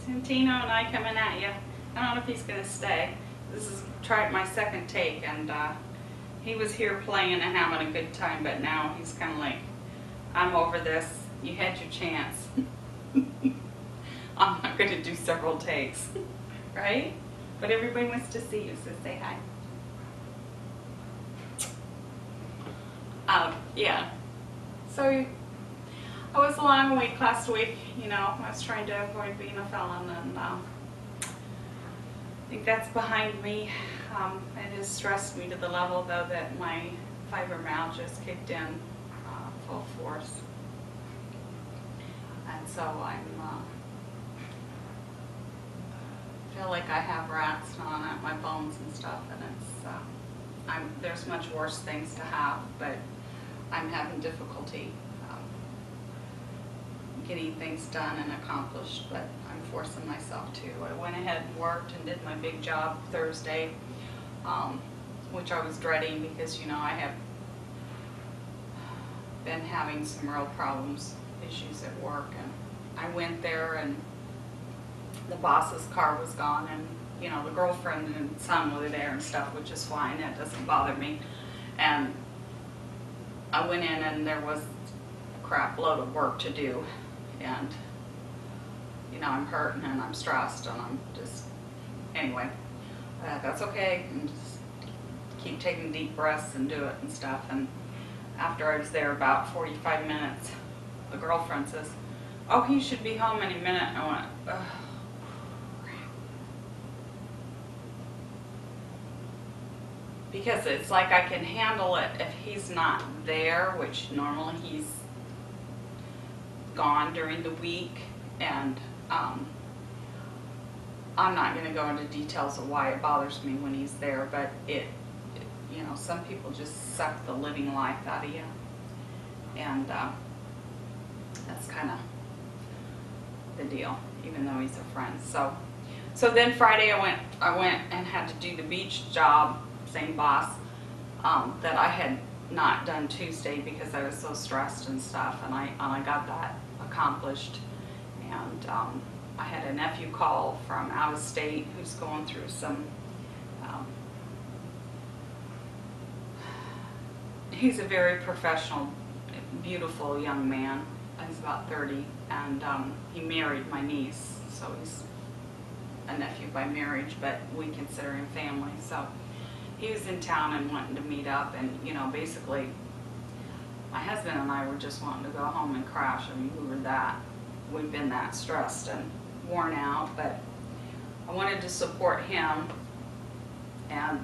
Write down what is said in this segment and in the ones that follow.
Santino and I coming at you. I don't know if he's gonna stay. This is my second take, and he was here playing and having a good time, but now he's kind of like, I'm over this. You had your chance. I'm not gonna do several takes, right? But everybody wants to see you, so say hi. Yeah. So I was a long week last week. You know, I was trying to avoid being a felon, and I think that's behind me. It has stressed me to the level, though, that my fibromyalgia has kicked in full force, and so I'm feel like I have rats gnawing at my bones and stuff, and it's there's much worse things to have, but I'm having difficulty getting things done and accomplished, but I'm forcing myself to. I went ahead and worked and did my big job Thursday, which I was dreading because, you know, I have been having some real issues at work, and I went there and the boss's car was gone, and, you know, the girlfriend and son were there and stuff, which is fine, that doesn't bother me. And I went in and there was a crap load of work to do, and, you know, I'm hurting and I'm stressed, and I'm just, anyway, that's okay, and just keep taking deep breaths and do it and stuff. And after I was there about 45 minutes, the girlfriend says, oh, he should be home any minute. And I went, ugh. Because it's like I can handle it if he's not there, which normally he's gone during the week, and I'm not going to go into details of why it bothers me when he's there, but you know, some people just suck the living life out of you, and that's kind of the deal, even though he's a friend. So then Friday I went and had to do the beach job, same boss, that I had not done Tuesday because I was so stressed and stuff, and I got that accomplished. And I had a nephew call from out of state who's going through some, he's a very professional, beautiful young man. He's about 30, and he married my niece, so he's a nephew by marriage, but we consider him family. So he was in town and wanting to meet up, and, you know, basically my husband and I were just wanting to go home and crash. I mean, we've been that stressed and worn out, but I wanted to support him, and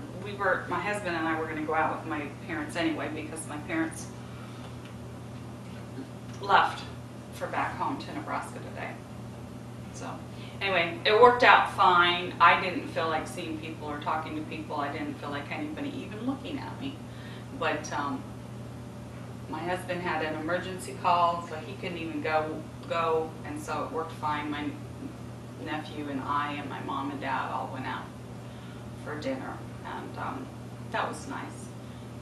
my husband and I were going to go out with my parents anyway, because my parents left for back home to Nebraska today. So anyway, it worked out fine. I didn't feel like seeing people or talking to people. I didn't feel like anybody even looking at me. But my husband had an emergency call, so he couldn't even go, and so it worked fine. My nephew and I and my mom and dad all went out for dinner, and that was nice.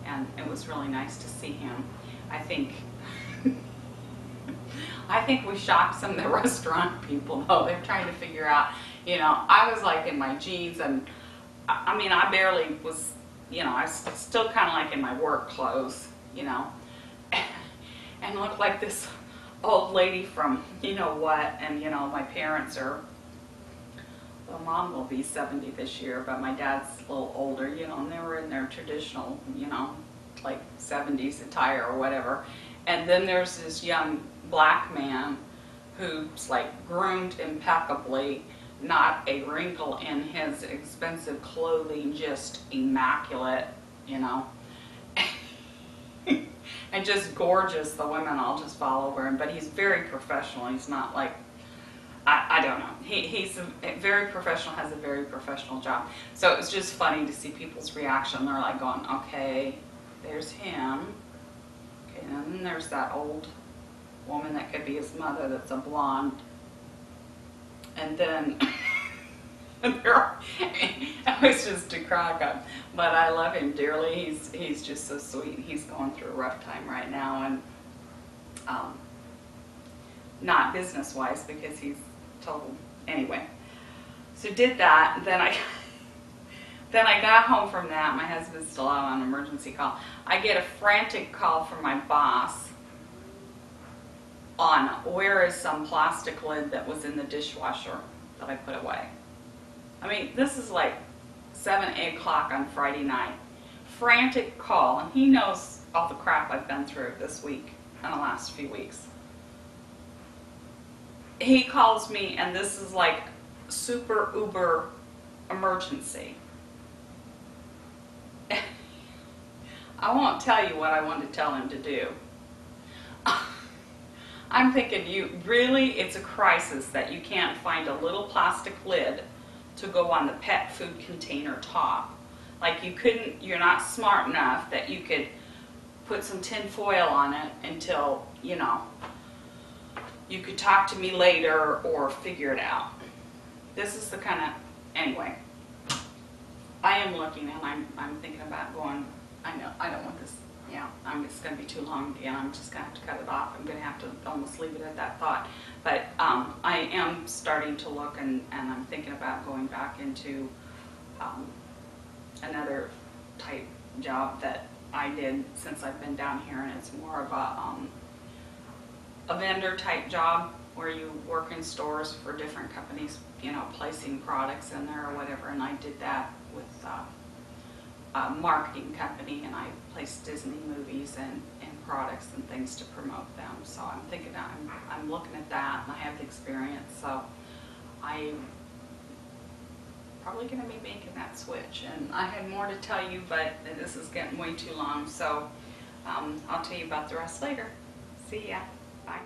And it was really nice to see him. I think we shocked some of the restaurant people, though. They're trying to figure out, you know, I was like in my jeans, and I mean, I barely was, you know, I was still kind of like in my work clothes, you know, and looked like this old lady from, you know what, and, you know, my parents are, well, mom will be 70 this year, but my dad's a little older, you know, and they were in their traditional, you know, like 70s attire or whatever. And then there's this young black man who's like groomed impeccably, not a wrinkle in his expensive clothing, just immaculate, you know, and just gorgeous. The women all just fall over him, but he's very professional. He's not like, I don't know. He's very professional, has a very professional job. So it was just funny to see people's reaction. They're like going, okay, there's him. Okay, and then there's that old woman that could be his mother that's a blonde. And then it was just a crack up. But I love him dearly. He's just so sweet. He's going through a rough time right now, and not business-wise, because he's total anyway, so did that. Then I got home from that. My husband's still out on an emergency call. I get a frantic call from my boss on where is some plastic lid that was in the dishwasher that I put away. I mean, this is like 7, 8 o'clock on Friday night. Frantic call, and he knows all the crap I've been through this week and the last few weeks. He calls me, and this is like super uber emergency. I won't tell you what I want to tell him to do. I'm thinking, it's a crisis that you can't find a little plastic lid to go on the pet food container top. Like you're not smart enough that you could put some tin foil on it until, you could talk to me later or figure it out. This is the kind of, anyway, I am looking, and I'm thinking about going, I don't want this, it's going to be too long again. I'm just going to have to cut it off. I'm going to have to almost leave it at that thought. But I am starting to look, and I'm thinking about going back into another type job that I did since I've been down here, and it's more of a vendor type job where you work in stores for different companies, placing products in there or whatever. And I did that with a marketing company, and I placed Disney movies and products and things to promote them. So I'm thinking, I'm looking at that, and I have the experience, so I'm probably going to be making that switch. And I had more to tell you, but this is getting way too long, so I'll tell you about the rest later. See ya. Bye.